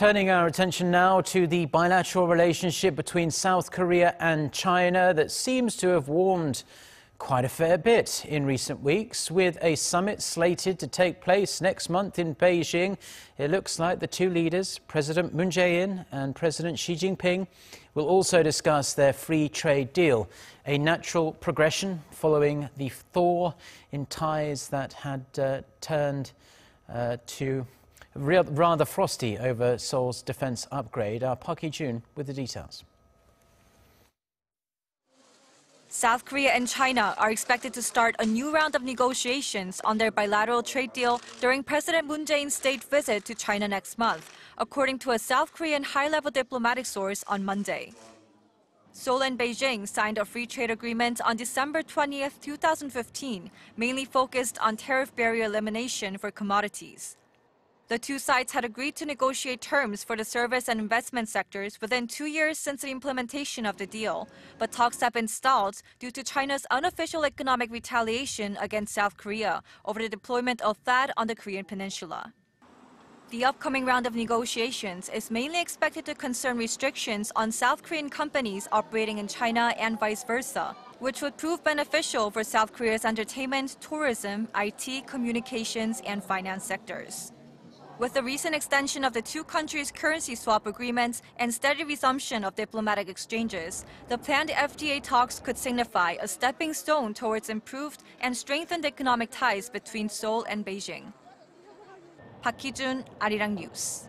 Turning our attention now to the bilateral relationship between South Korea and China that seems to have warmed quite a fair bit in recent weeks. With a summit slated to take place next month in Beijing, it looks like the two leaders, President Moon Jae-in and President Xi Jinping, will also discuss their free trade deal, a natural progression following the thaw in ties that had turned to rather frosty over Seoul's defense upgrade. Our Hee-jun with the details. South Korea and China are expected to start a new round of negotiations on their bilateral trade deal during President Moon Jae-in's state visit to China next month, according to a South Korean high-level diplomatic source on Monday. Seoul and Beijing signed a free trade agreement on December 20, 2015, mainly focused on tariff barrier elimination for commodities. The two sides had agreed to negotiate terms for the service and investment sectors within 2 years since the implementation of the deal, but talks have been stalled due to China's unofficial economic retaliation against South Korea over the deployment of THAAD on the Korean peninsula. The upcoming round of negotiations is mainly expected to concern restrictions on South Korean companies operating in China and vice versa, which would prove beneficial for South Korea's entertainment, tourism, IT, communications, and finance sectors. With the recent extension of the two countries' currency swap agreements and steady resumption of diplomatic exchanges, the planned FTA talks could signify a stepping stone towards improved and strengthened economic ties between Seoul and Beijing. Hee-jun, Arirang News.